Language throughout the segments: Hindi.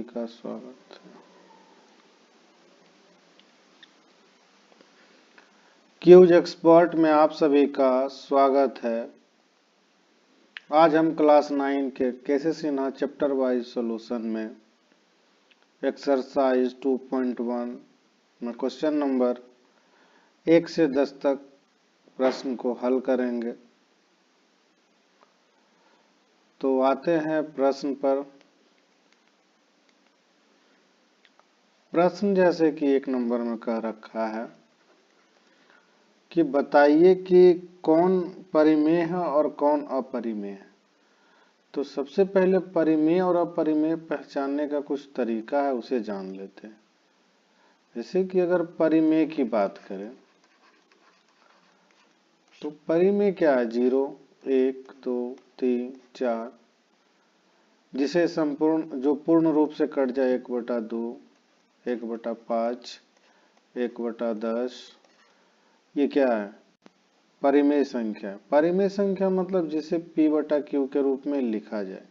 का स्वागत है। क्यूज एक्सपर्ट में आप सभी का स्वागत है। आज हम क्लास 9 के कैसे सिन्हा चैप्टर वाइज सॉल्यूशन में एक्सरसाइज 2.1 में क्वेश्चन नंबर 1 से 10 तक प्रश्न को हल करेंगे। तो आते हैं प्रश्न पर। प्रश्न जैसे कि 1 नंबर में कह रखा है कि बताइए कि कौन परिमेय है और कौन अपरिमेय है। तो सबसे पहले परिमेय और अपरिमेय पहचानने का कुछ तरीका है, उसे जान लेते हैं। जैसे कि अगर परिमेय की बात करें तो परिमेय क्या है? 0, 1, 2, 3, 4, जिसे संपूर्ण जो पूर्ण रूप से कट जाए 1/2, 1/5, 1/10, ये क्या है? परिमेय संख्या। परिमेय संख्या मतलब जिसे p/q के रूप में लिखा जाए,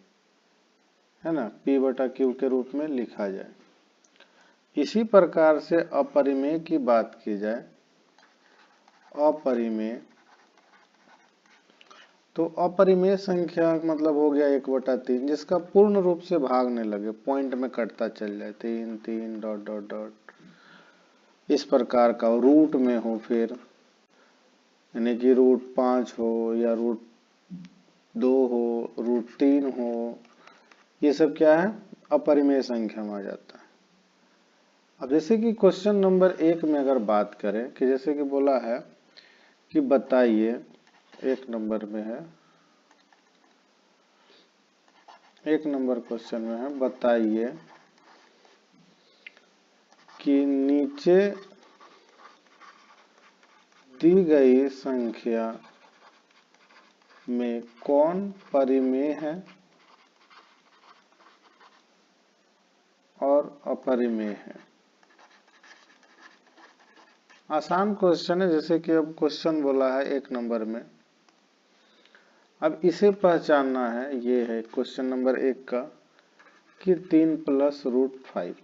है ना, p/q के रूप में लिखा जाए। इसी प्रकार से अपरिमेय की बात की जाए, अपरिमेय, तो अपरिमेय संख्या मतलब हो गया 1/3, जिसका पूर्ण रूप से भागने लगे, पॉइंट में कटता चल जाए, 3 3 डॉट डॉट डॉट, इस प्रकार का रूट में हो, फिर यानी कि √5 हो या √2 हो, √3 हो, ये सब क्या है? अपरिमेय संख्या में आ जाता है। अब जैसे कि क्वेश्चन नंबर 1 में अगर बात करें कि जैसे कि बोला है कि बताइए, 1 नंबर में है, 1 नंबर क्वेश्चन में है, बताइए कि नीचे दी गई संख्या में कौन परिमेय है और अपरिमेय है। आसान क्वेश्चन है। जैसे कि अब क्वेश्चन बोला है 1 नंबर में, अब इसे पहचानना है। ये है क्वेश्चन नंबर 1 का कि 3 + √5।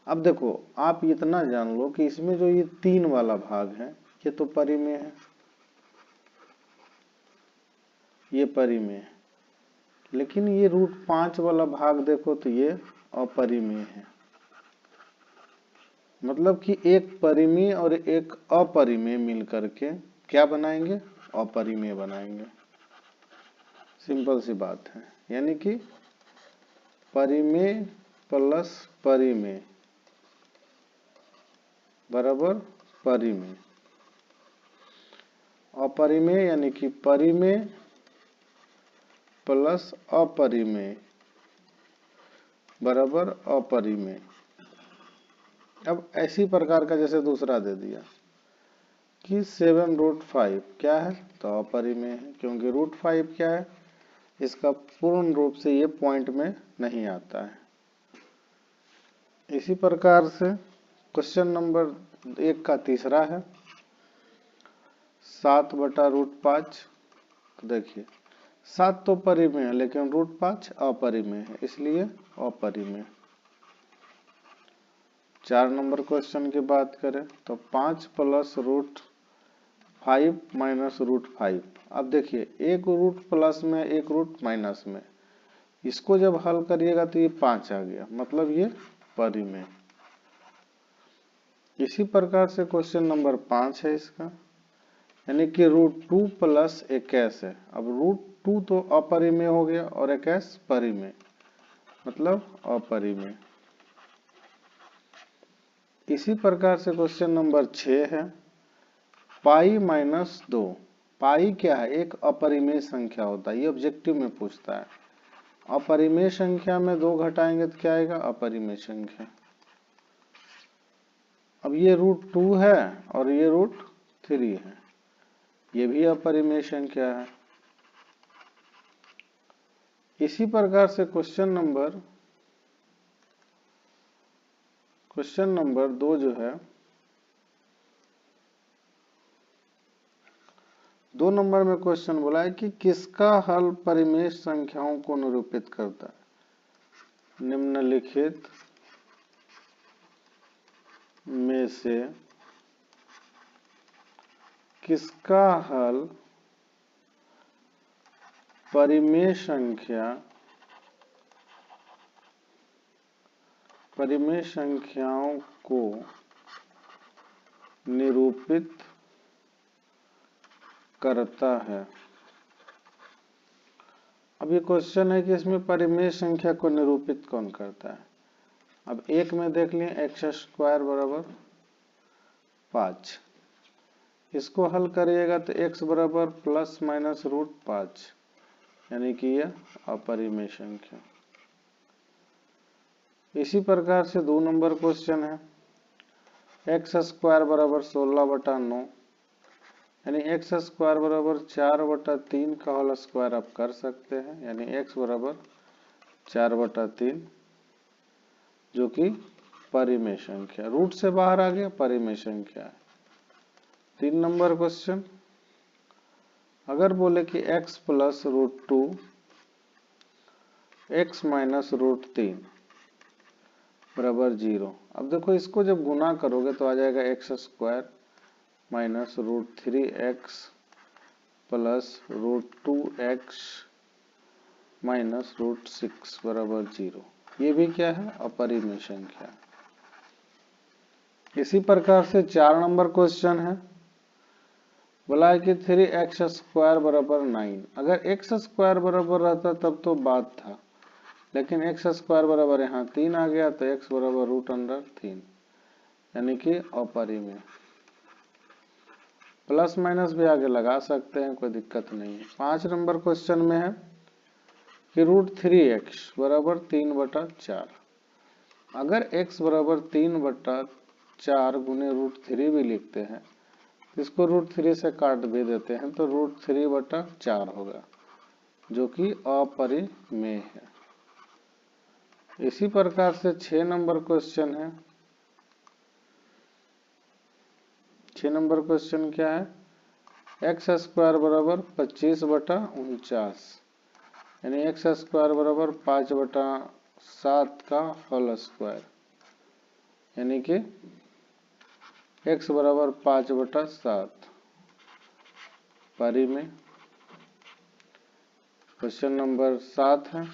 अब देखो, आप इतना जान लो कि इसमें जो ये 3 वाला भाग है ये तो परिमेय है, ये परिमेय है। लेकिन ये √5 वाला भाग देखो तो ये अपरिमेय है। मतलब कि एक परिमेय और एक अपरिमेय मिलकर के क्या बनाएंगे? अपरिमेय बनाएंगे। सिंपल सी बात है। यानी कि परिमेय प्लस परिमेय बराबर परिमेय। अपरिमेय यानी कि परिमेय प्लस अपरिमेय बराबर अपरिमेय। अब ऐसी प्रकार का जैसे दूसरा दे दिया कि 7√5 क्या है? तो अपरिमेय है, क्योंकि √5 क्या है? इसका पूर्ण रूप से ये पॉइंट में नहीं आता है। इसी प्रकार से क्वेश्चन नंबर 1 का तीसरा है 7/√5। देखिए 7 तो परिमेय है लेकिन √5 अपरिमेय है, इसलिए अपरिमेय। 4 नंबर क्वेश्चन की बात करें तो 5 + √5 - √5। अब देखिए, एक रूट प्लस में एक रूट माइनस में, इसको जब हल करिएगा तो ये 5 आ गया, मतलब ये परिमेय। इसी प्रकार से क्वेश्चन नंबर 5 है इसका, यानी कि √2 + 21 है। अब √2 तो अपरिमेय हो गया और 21 परिमेय, मतलब अपरिमेय। इसी प्रकार से क्वेश्चन नंबर 6 है π-2। पाई क्या है? एक अपरिमेय संख्या होता है, ये ऑब्जेक्टिव में पूछता है। अपरिमेय संख्या में 2 घटाएंगे तो क्या आएगा? अपरिमेय संख्या। अब ये √2 है और ये √3 है, ये भी अपरिमेय संख्या है। इसी प्रकार से क्वेश्चन नंबर 2 जो है, 2 नंबर में क्वेश्चन बोला है कि किसका हल परिमेय संख्याओं को निरूपित करता है। निम्नलिखित में से किसका हल परिमेय संख्याओं को निरूपित करता है। अब ये क्वेश्चन है कि इसमें परिमेय संख्या को निरूपित कौन करता है। अब एक में देख लिए एक्स स्क्वायर बराबर 5, इसको हल करिएगा तो x बराबर प्लस माइनस रूट 5, यानी कि यह अपरिमेय संख्या। इसी प्रकार से 2 नंबर क्वेश्चन है एक्स स्क्वायर बराबर 16/9, यानी एक्स स्क्वायर बराबर 4/3 का होल स्क्वायर आप कर सकते हैं, यानी x बराबर 4/3, जो कि परिमेय संख्या, रूट से बाहर आ गया, परिमेय संख्या है। 3 नंबर क्वेश्चन, अगर बोले कि x plus root 2 x minus root 3 बराबर 0। अब देखो इसको जब गुना करोगे तो आ जाएगा x square minus root 3x plus root 2x minus root 6 बराबर 0। ये भी क्या है, अपरिमेय संख्या। इसी प्रकार से 4 नंबर क्वेश्चन है, बोला है कि 3x स्क्वायर बराबर 9। अगर x स्क्वायर बराबर रहता तब तो बात था, लेकिन x स्क्वायर बराबर यहाँ 3 आ गया तो x बराबर रूट अंडर 3, यानी कि अपरिमेय। प्लस माइनस भी आगे लगा सकते हैं, कोई दिक्कत नहीं है। 5 नंबर क्वेश्चन में है कि रूट 3x बराबर 3/4। अगर x बराबर 3/4 गुने रूट 3 भी लिखते हैं, इसको रूट 3 से काट भी देते हैं तो रूट 3/4 होगा, जो कि अपरिमेय है। इसी प्रकार से 6 नंबर क्वेश्चन है। 6 नंबर क्वेश्चन क्या है, एक्स स्क्वायर बराबर 25/49, यानी एक्स स्क्वायर बराबर 5/7 का होल स्क्वायर, यानी कि x बराबर 5/7 परिमेय। क्वेश्चन नंबर 7 है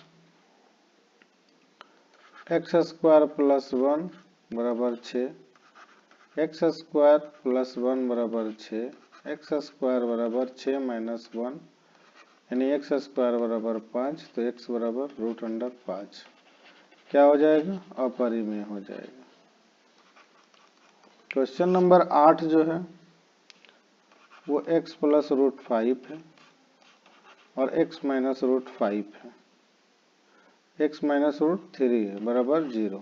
एक्स स्क्वायर प्लस 1 बराबर 6, एक्स स्क्वायर प्लस 1 बराबर 6, एक्स स्क्वायर बराबर 6 माइनस 1, यानी एक्स स्क्वायर बराबर 5, तो एक्स बराबर रूट अंडर 5 क्या हो जाएगा, अपरिमेय हो जाएगा। क्वेश्चन नंबर 8 जो है वो x प्लस रूट 5 है और x माइनस रूट 5 है, x माइनस रूट 3 है बराबर 0।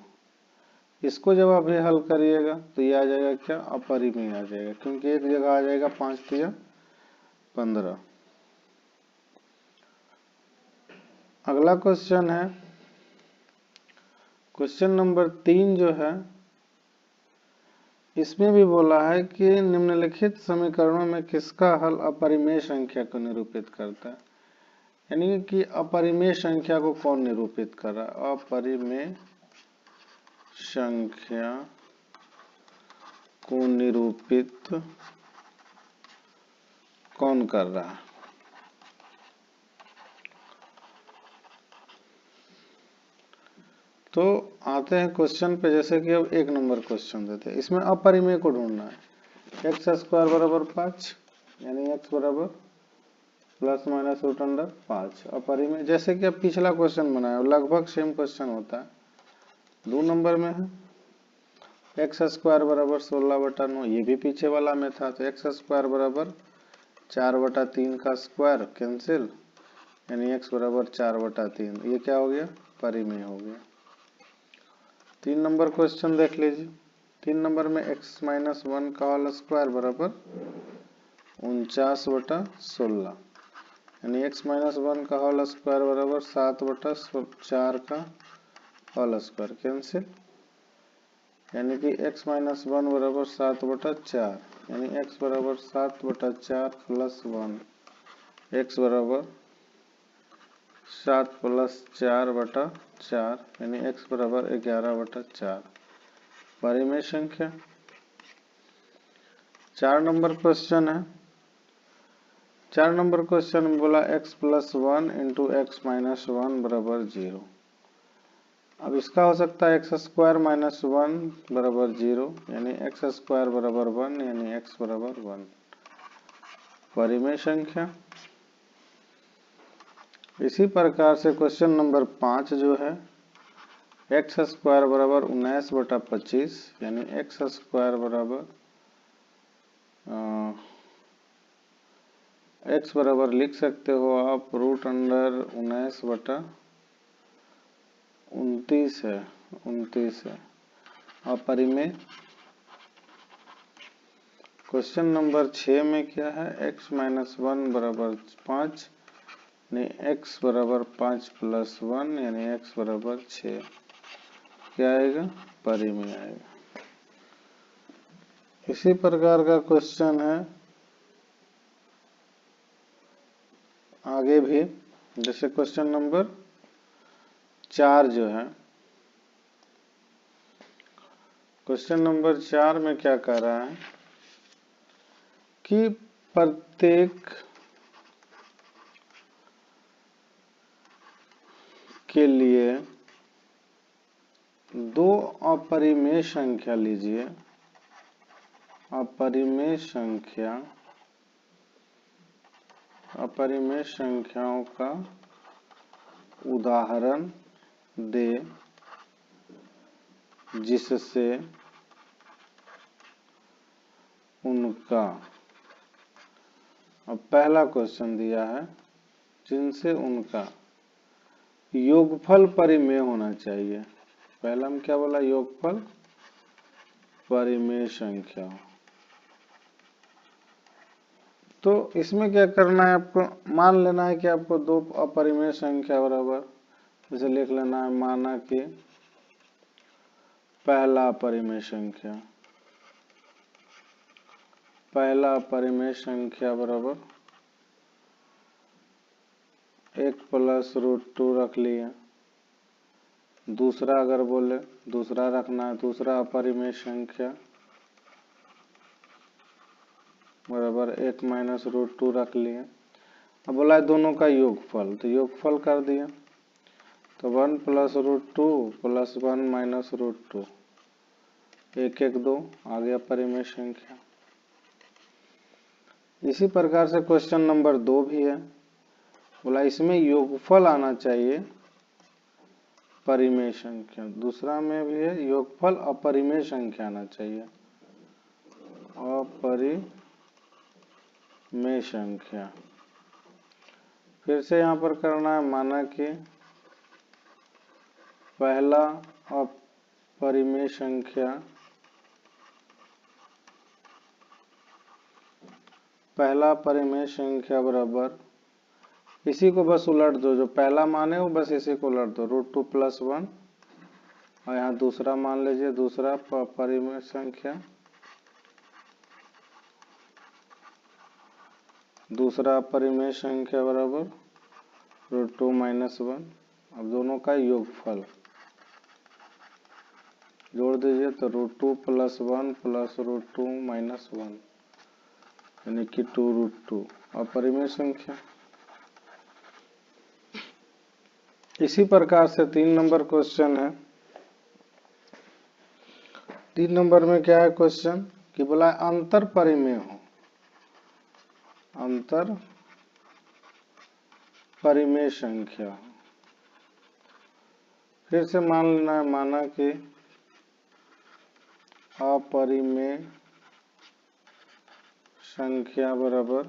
इसको जब आप ये हल करिएगा तो ये आ जाएगा क्या, अपरिमेय आ जाएगा, क्योंकि एक जगह आ जाएगा 5 3 15। अगला क्वेश्चन है क्वेश्चन नंबर 3 जो है, इसमें भी बोला है कि निम्नलिखित समीकरणों में किसका हल अपरिमेय संख्या को निरूपित करता है, यानी कि अपरिमेय संख्या को कौन निरूपित कर रहा है, अपरिमेय संख्या को निरूपित कौन कर रहा है। तो आते हैं क्वेश्चन पे, जैसे कि अब 1 नंबर क्वेश्चन देते हैं, इसमें अपरिमेय को ढूंढना है। एक्स स्क्वायर बराबर 5, यानी एक्स बराबर प्लस माइनस रूट अंडर 5 अपरिमेय। जैसे कि अब पिछला क्वेश्चन बनाया लगभग सेम क्वेश्चन होता है। 2 नंबर में है एक्स स्क्वायर बराबर 16/9, ये भी पीछे वाला में था, तो एक्स स्क्वायर बराबर 4/3 का स्क्वायर कैंसिल, यानी एक्स बराबर 4/3, ये क्या हो गया, परिमेय हो गया। 3 नंबर क्वेश्चन देख लीजिए। 3 नंबर में x माइनस 1 का होल स्क्वायर बराबर 49/16, यानी x माइनस 1 का होल स्क्वायर बराबर 7/4 का होल स्क्वायर कैंसिल, यानी कि x माइनस 1 बराबर 7/4, यानी x बराबर 7/4 प्लस 1, x बराबर 7 प्लस 4/4 यानी x बराबर 11/4 परिमेय संख्या। 4 नंबर क्वेश्चन है। 4 नंबर क्वेश्चन में बोला x plus 1 into x minus 1 बराबर 0। अब इसका हो सकता है एक्स स्क्वायर माइनस 1 बराबर 0 यानी एक्स स्क्वायर बराबर 1 यानी x बराबर 1 परिमेय संख्या। इसी प्रकार से क्वेश्चन नंबर 5 जो है एक्स स्क्वायर बराबर 19/25 यानी एक्स स्क्वायर बराबर एक्स बराबर लिख सकते हो आप √19/29 है 29 है अपरिमेय। क्वेश्चन नंबर 6 में क्या है x माइनस 1 बराबर 5 यानी x बराबर 5 प्लस 1 यानी x बराबर 6 क्या आएगा परिमेय आएगा। इसी प्रकार का क्वेश्चन है आगे भी, जैसे क्वेश्चन नंबर 4 जो है क्वेश्चन नंबर 4 में क्या कह रहा है कि प्रत्येक के लिए दो अपरिमेय संख्या लीजिए, अपरिमेय संख्याओं का उदाहरण दे जिससे उनका, अब पहला क्वेश्चन दिया है जिनसे उनका योगफल परिमेय होना चाहिए। पहला में क्या बोला योगफल परिमेय संख्या। तो इसमें क्या करना है आपको, मान लेना है कि आपको दो अपरिमेय संख्या बराबर, जैसे लिख लेना है माना कि पहला अपरिमेय संख्या बराबर 1 प्लस √2 रख लिया। दूसरा अगर बोले दूसरा रखना है, दूसरा अपरिमेय संख्या बराबर 1 माइनस √2 रख लिए। अब बोला है दोनों का योगफल, तो योगफल कर दिया तो 1 प्लस √2 प्लस 1 माइनस √2 1 1 2 आ गया परिमेय संख्या। इसी प्रकार से क्वेश्चन नंबर 2 भी है, बोला इसमें योगफल आना चाहिए परिमेय संख्या। दूसरा में भी है योगफल अपरिमेय संख्या आना चाहिए, अपरिमेय संख्या। फिर से यहाँ पर करना है माना कि पहला अपरिमेय संख्या बराबर, इसी को बस उलट दो, जो पहला मान है वो बस इसी को उलट दो √2 प्लस 1 और यहाँ दूसरा मान लीजिए दूसरा परिमेय संख्या, दूसरा परिमेय संख्या बराबर √2 माइनस 1। अब दोनों का योगफल जोड़ दीजिए तो √2 प्लस 1 प्लस √2 माइनस 1 यानी कि 2√2 अपरिमेय संख्या। इसी प्रकार से 3 नंबर क्वेश्चन है। 3 नंबर में क्या है क्वेश्चन कि बोला अंतर परिमेय हो, अंतर परिमेय संख्या। फिर से मान लेना है माना कि अपरिमेय संख्या बराबर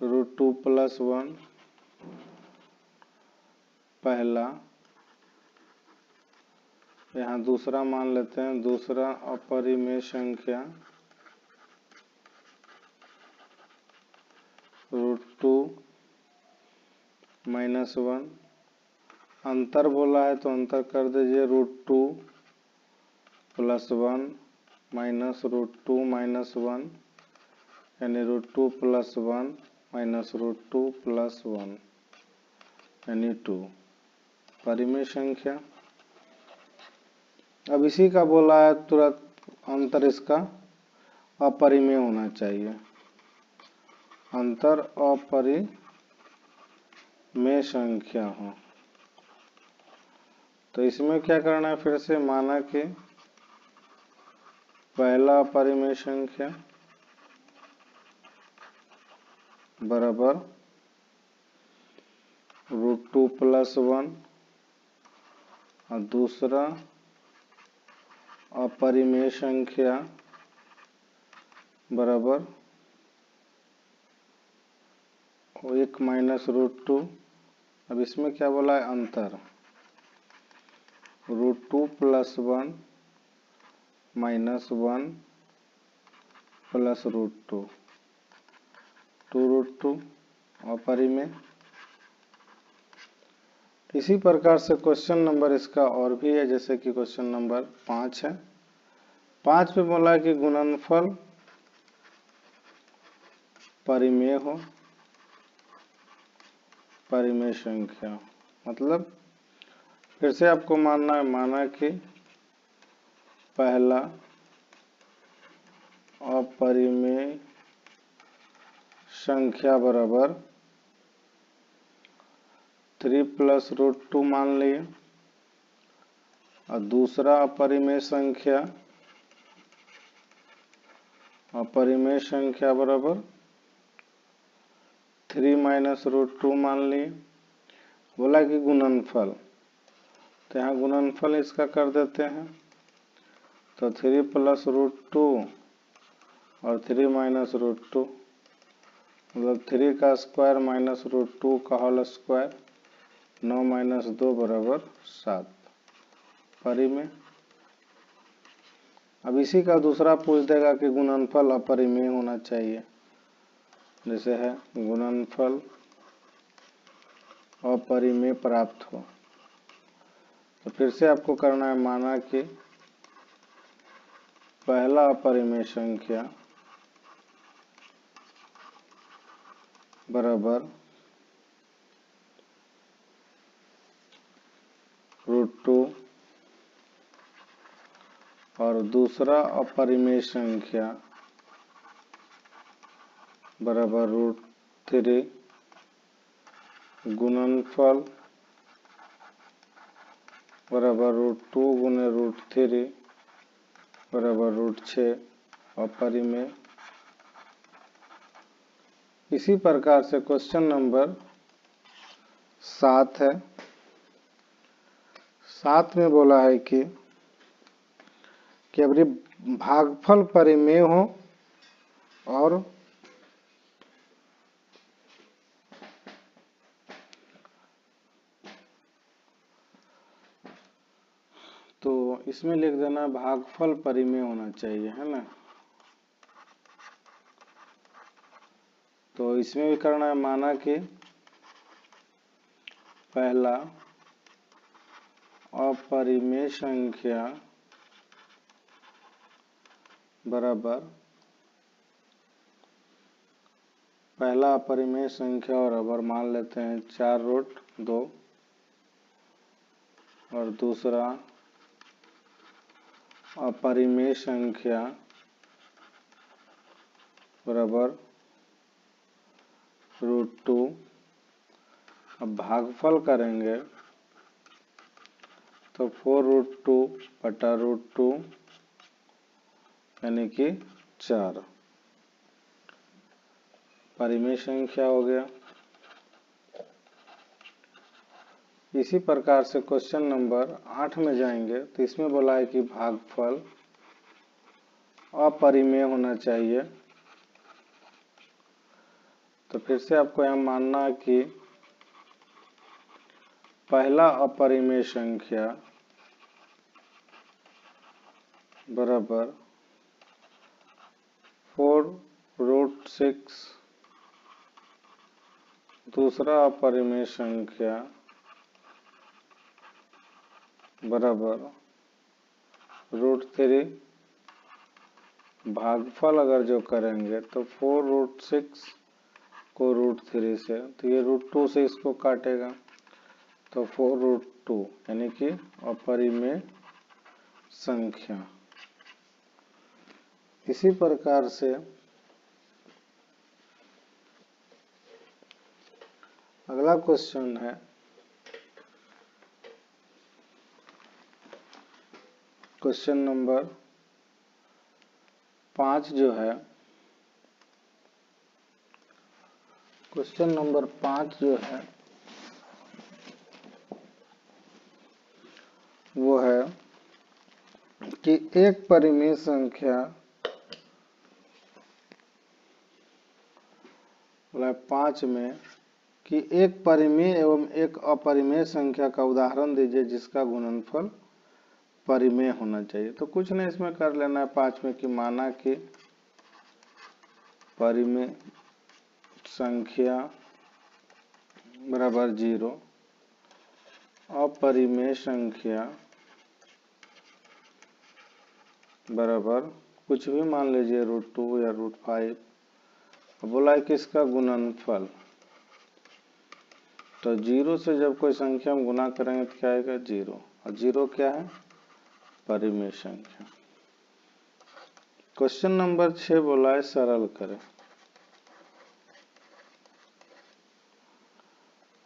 √2 प्लस 1 पहला, यहाँ दूसरा मान लेते हैं दूसरा अपरिमेय संख्या √2 माइनस 1। अंतर बोला है तो अंतर कर दीजिए √2 प्लस 1 माइनस √2 माइनस 1 यानी √2 प्लस 1 माइनस √2 प्लस 1 यानी 2 परिमेय संख्या। अब इसी का बोला है तुरंत अंतर इसका अपरिमेय होना चाहिए, अंतर अपरिमेय संख्या हो। तो इसमें क्या करना है, फिर से माना कि पहला अपरिमेय संख्या बराबर √2 + 1 और दूसरा अपरिमेय संख्या बराबर 1 - √2। अब इसमें क्या बोला है, अंतर √2 + 1 - 1 + √2 2√2 अपरिमेय। इसी प्रकार से क्वेश्चन नंबर इसका और भी है, जैसे कि क्वेश्चन नंबर 5 है। 5 पे बोला है कि गुणनफल परिमेय हो, परिमेय संख्या। मतलब फिर से आपको मानना है, माना कि पहला अपरिमेय संख्या बराबर 3 + √2 मान लिए और दूसरा अपरिमेय संख्या बराबर 3 - √2 मान लिए। बोला कि गुणनफल, तो यहाँ गुणनफल इसका कर देते हैं। तो 3 + √2 और 3 - √2 मतलब 3 का स्क्वायर - √2 का होल स्क्वायर, 9 - 2 बराबर 7 परिमेय। अब इसी का दूसरा पूछ देगा कि गुणनफल अपरिमेय होना चाहिए, जैसे है गुणनफल अपरिमेय प्राप्त हो। तो फिर से आपको करना है, माना कि पहला अपरिमेय संख्या बराबर √2 और दूसरा अपरिमेय संख्या बराबर √3। गुणनफल बराबर √2 गुने √3 बराबर √6 अपरिमेय। इसी प्रकार से क्वेश्चन नंबर 7 है। 7 में बोला है कि अभी भागफल परिमेय हो और तो इसमें लिख देना भागफल परिमेय होना चाहिए, है ना। तो इसमें भी करना है, माना कि पहला अपरिमेय संख्या बराबर पहला अपरिमेय संख्या बराबर मान लेते हैं 4√2 और दूसरा अपरिमेय संख्या बराबर √2। अब भागफल करेंगे तो 4√2 बटा √2 यानी कि 4 परिमेय संख्या हो गया। इसी प्रकार से क्वेश्चन नंबर 8 में जाएंगे, तो इसमें बोला है कि भागफल अपरिमेय होना चाहिए। तो फिर से आपको यहाँ मानना है कि पहला अपरिमेय संख्या बराबर 4√6, दूसरा अपरिमेय संख्या बराबर √3। भागफल अगर जो करेंगे तो 4√6 को √3 से, तो ये √2 से इसको काटेगा तो 4√2 यानी कि अपरिमेय संख्या। इसी प्रकार से अगला क्वेश्चन है क्वेश्चन नंबर 5 जो है, क्वेश्चन नंबर 5 जो है वो है कि एक परिमेय संख्या 5 में कि एक परिमेय एवं एक अपरिमेय संख्या का उदाहरण दीजिए जिसका गुणनफल परिमेय होना चाहिए। तो कुछ नहीं, इसमें कर लेना है 5 में कि माना कि परिमेय संख्या बराबर 0, अपरिमेय संख्या बराबर कुछ भी मान लीजिए √2 या √5। बोला है कि इसका गुणनफल, तो 0 से जब कोई संख्या हम गुना करेंगे तो क्या आएगा 0, और 0 क्या है परिमेय संख्या। क्वेश्चन नंबर 6 बोला है सरल करें।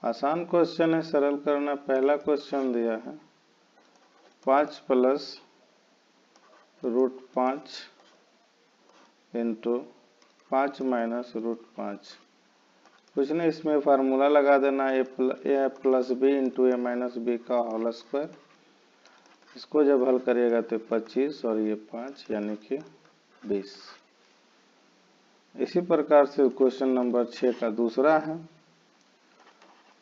आसान क्वेश्चन है, सरल करना। पहला क्वेश्चन दिया है 5 + √5 इंटू 5 - √5। कुछ नहीं, इसमें फार्मूला लगा देना a + b into a - b का होल स्क्वायर। इसको जब हल करिएगा तो 25 और ये 5 यानी कि 20। इसी प्रकार से क्वेश्चन नंबर 6 का दूसरा है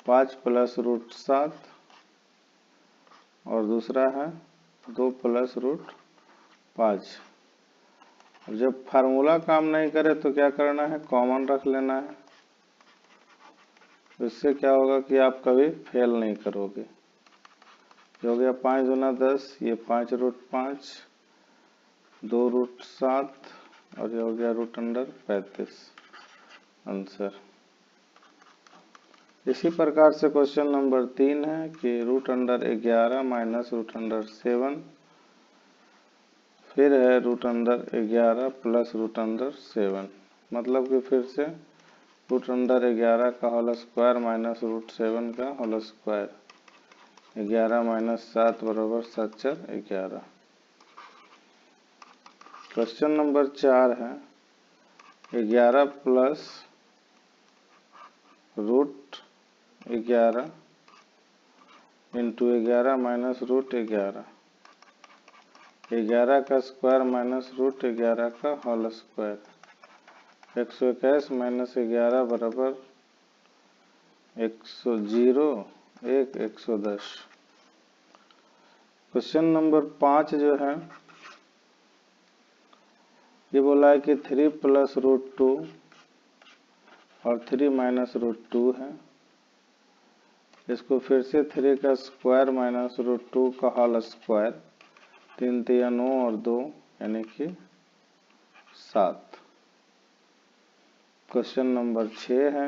5 + √7 और दूसरा है 2 + √5। जब फार्मूला काम नहीं करे तो क्या करना है, कॉमन रख लेना है। इससे क्या होगा कि आप कभी फेल नहीं करोगे। ये हो गया 5 दूना 10, ये 5 √5, 2 √7 और ये हो गया √35 आंसर। इसी प्रकार से क्वेश्चन नंबर 3 है कि √11 - √7, फिर है √11 + √7, मतलब कि फिर से √11 का होल स्क्वायर माइनस √7 का होल स्क्वायर, 11 - 7 बराबर 7 × 4 = 11। क्वेश्चन नंबर 4 है 11 + √11 इंटू 11 - √11, 11 का स्क्वायर माइनस √11 का होल स्क्वायर, 121 - 11 बराबर 110, 110। क्वेश्चन नंबर 5 जो है ये बोला है कि 3 + √2 और 3 - √2 है। इसको फिर से 3 का स्क्वायर माइनस √2 का होल स्क्वायर, 3 × 3 = 9 और 2 यानी कि 7। क्वेश्चन नंबर 6 है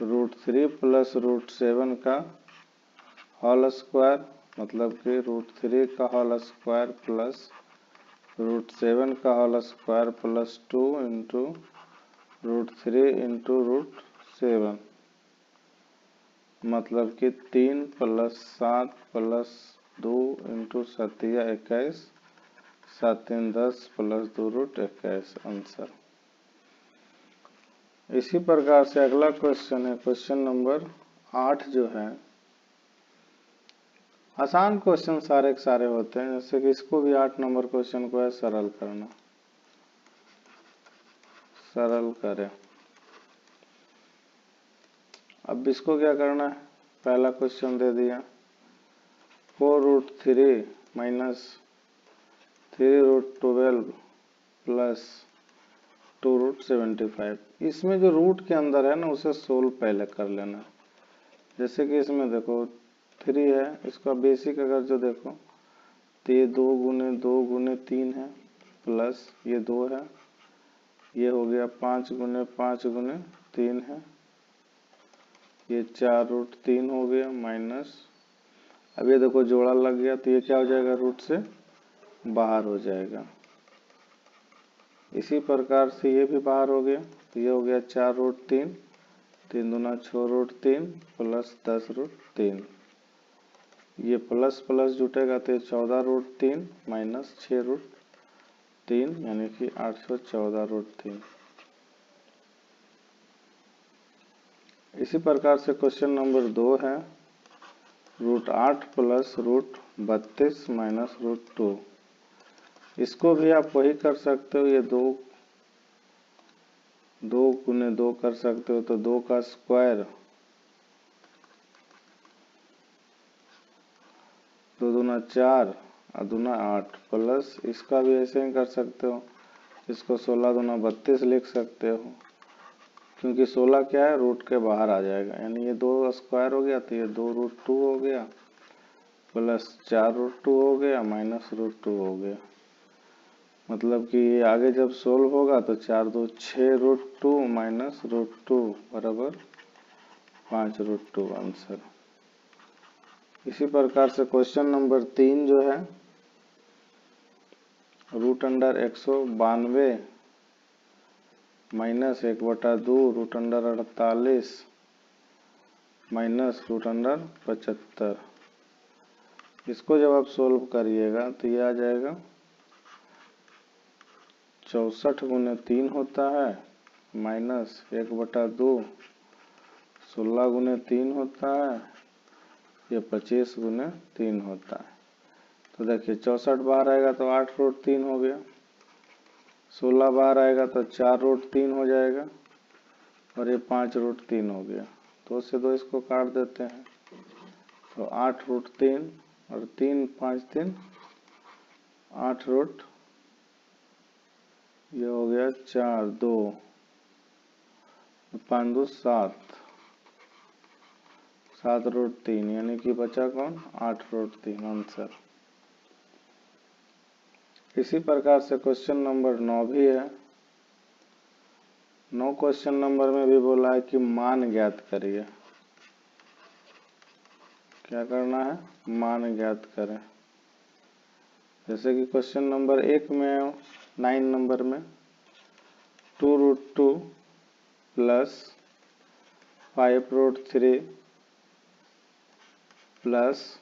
√3 + √7 का होल स्क्वायर, मतलब कि √3 का होल स्क्वायर प्लस √7 का whole square plus 2 into √3 into √7, मतलब कि 3 + 7 + 2 इंटू 7 = 21, 7 × 3 = 10 + 2 √21 आंसर। इसी प्रकार से अगला क्वेश्चन है क्वेश्चन नंबर 8 जो है, आसान क्वेश्चन सारे के सारे होते हैं, जैसे कि इसको भी 8 नंबर क्वेश्चन को है सरल करना। सरल करें। अब इसको क्या करना है, पहला क्वेश्चन दे दिया 4√3 - 3√12 प्लस 2√75। इसमें जो रूट के अंदर है ना उसे सोल्व पहले कर लेना। जैसे कि इसमें देखो 3 है, इसका बेसिक अगर जो देखो तो ये 2 × 2 × 3 है, प्लस ये 2 है, ये हो गया 5 × 5 × 3 है, ये 4√3 हो गया माइनस, अब ये देखो जोड़ा लग गया तो ये क्या हो जाएगा, रूट से बाहर हो जाएगा। इसी प्रकार से ये भी बाहर हो गया तो ये हो गया 4√3, 3 दूना 6√3 प्लस 10√3, ये प्लस प्लस जुटेगा तो ये 14√3 माइनस 6√3 यानी कि 814√3। इसी प्रकार से क्वेश्चन नंबर 2 है, √8 प्लस √32 माइनस √2। इसको भी आप वही कर सकते हो, ये 2 गुने 2 कर सकते हो तो 2 का स्क्वायर, 2 दूना 4 और दूना 8 प्लस इसका भी ऐसे ही कर सकते हो, इसको 16 दूना 32 लिख सकते हो, क्योंकि 16 क्या है, रूट के बाहर आ जाएगा, यानी ये 2 स्क्वायर हो गया तो ये 2√2 हो गया प्लस 4√2 हो गया माइनस √2 हो गया। मतलब कि ये आगे जब सोल्व होगा तो 4 2 6√2 माइनस √2 बराबर 5√2 आंसर। इसी प्रकार से क्वेश्चन नंबर 3 जो है, √192 माइनस 1/2 √48 माइनस √75। इसको जब आप सोल्व करिएगा तो ये आ जाएगा 64 गुने 3 होता है माइनस 1/2 16 गुने 3 होता है, ये 25 गुने 3 होता है। तो देखिए 64 बाहर आएगा तो 8√3 हो गया, 16 बाहर आएगा तो 4√3 हो जाएगा और ये 5√3 हो गया। 2 से 2 इसको काट देते हैं तो 8√3 और 3 5 3 8 ये हो गया 4 2 5 2 7 7√3 यानी कि बचा कौन, 8√3 आंसर। इसी प्रकार से क्वेश्चन नंबर 9 भी है। 9 क्वेश्चन नंबर में भी बोला है कि मान ज्ञात करिए। क्या करना है, मान ज्ञात करें। जैसे कि क्वेश्चन नंबर 1 में 9 नंबर में 2√2 प्लस 5√3 प्लस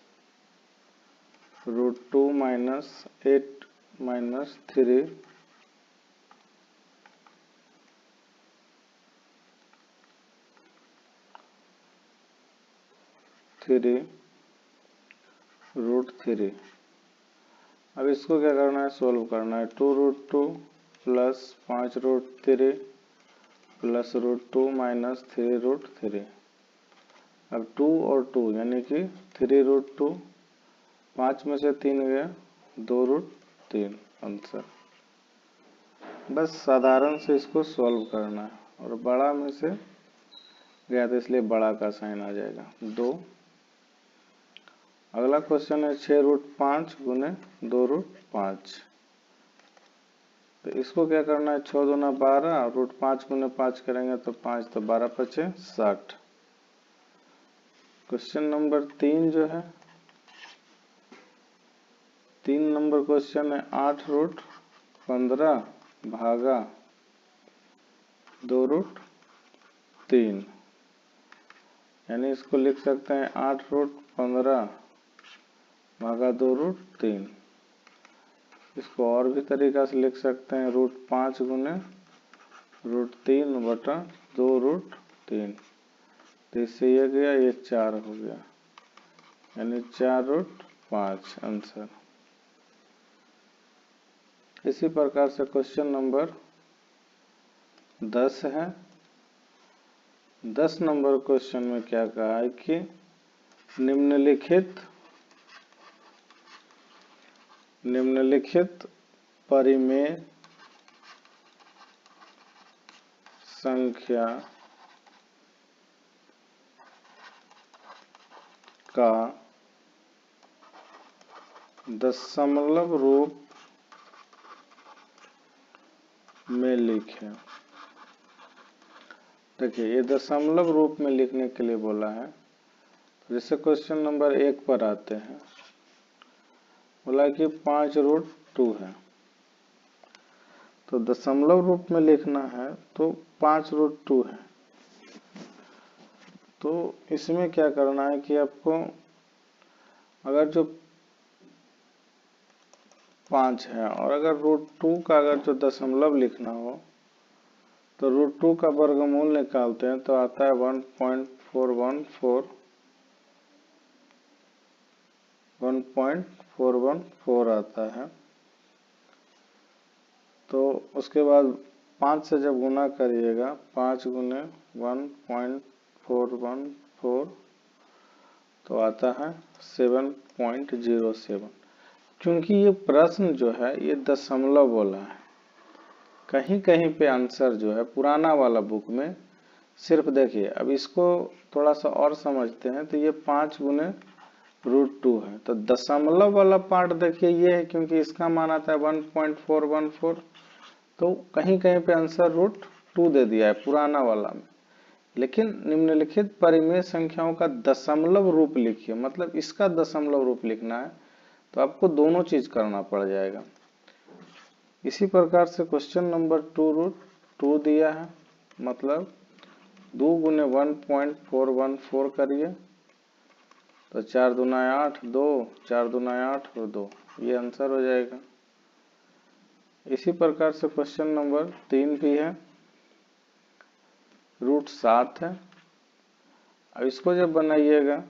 √2 माइनस 8 माइनस 3 √3। अब इसको क्या करना है, सोल्व करना है। 2√2 प्लस 5√3 प्लस √2 माइनस 3√3। अब 2 और 2 यानी कि 3√2, 5 में से 3 गया 2√3 आंसर। बस साधारण से इसको सोल्व करना है और बड़ा में से गया तो इसलिए बड़ा का साइन आ जाएगा 2। अगला क्वेश्चन है 6√5 गुने 2√5। तो इसको क्या करना है, 6 दूना 12 √5 गुने 5 करेंगे तो 5 तो 12 पचे 60। क्वेश्चन नंबर 3 जो है, 3 नंबर क्वेश्चन है 8√15 भागा 2√3, यानी इसको लिख सकते हैं 8√15 भागा 2√3। इसको और भी तरीका से लिख सकते हैं, √5 गुने √3 बटा 2√3। तो इससे ये गया, ये 4 हो गया, यानी 4√5 आंसर। इसी प्रकार से क्वेश्चन नंबर 10 है। 10 नंबर क्वेश्चन में क्या कहा है कि निम्नलिखित परिमेय संख्या का दशमलव रूप में लिखें। देखिए ये दशमलव रूप में लिखने के लिए बोला है। जैसे क्वेश्चन नंबर 1 पर आते हैं, बोला कि 5√2 है, तो दशमलव रूप में लिखना है तो 5√2 है। तो इसमें क्या करना है कि आपको अगर जो 5 है और अगर √2 का अगर जो दशमलव लिखना हो तो √2 का वर्गमूल निकालते हैं तो आता है 1.414 आता है। तो उसके बाद 5 से जब गुना करिएगा, 5 गुने 1.414 तो आता है 7.07। क्योंकि ये प्रश्न जो है ये दशमलव बोला है, कहीं कहीं पे आंसर जो है पुराना वाला बुक में सिर्फ देखिए, अब इसको थोड़ा सा और समझते हैं तो ये 5 गुने √2 है, तो दशमलव वाला पार्ट देखिए ये है, क्योंकि इसका मान आता है 1.414, तो कहीं कहीं पे आंसर √2 दे दिया है पुराना वाला में। लेकिन निम्नलिखित परिमेय संख्याओं का दशमलव रूप लिखिए, मतलब इसका दशमलव रूप लिखना है तो आपको दोनों चीज करना पड़ जाएगा। इसी प्रकार से क्वेश्चन नंबर 2√2 दिया है, मतलब 2 गुने 1.414 करिए तो 4 दूना 8, 2, 4 दूना 8 और 2, ये आंसर हो जाएगा। इसी प्रकार से क्वेश्चन नंबर 3 भी है, √7 है। अब इसको जब बनाइएगा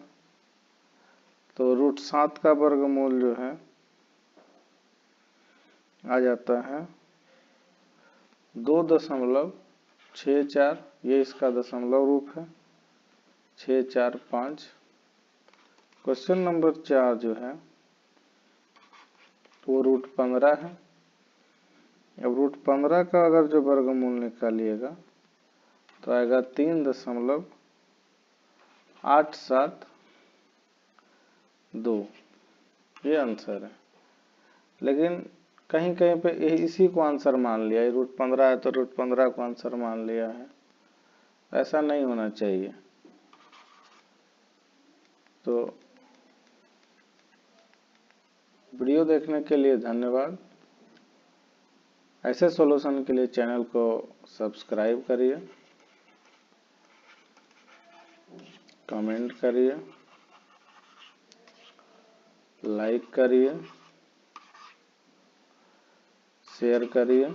तो √7 का वर्गमूल जो है आ जाता है 2.64, ये इसका दशमलव रूप है, 645। क्वेश्चन नंबर 4 जो है वो √15 है। अब √15 का अगर जो वर्गमूल निकालिएगा तो आएगा 3.872, ये आंसर है। लेकिन कहीं कहीं पे इसी को आंसर मान लिया है, √15 है तो √15 को आंसर मान लिया है, ऐसा नहीं होना चाहिए। तो वीडियो देखने के लिए धन्यवाद। ऐसे सॉल्यूशन के लिए चैनल को सब्सक्राइब करिए, कमेंट करिए, लाइक करिए, शेयर करिए।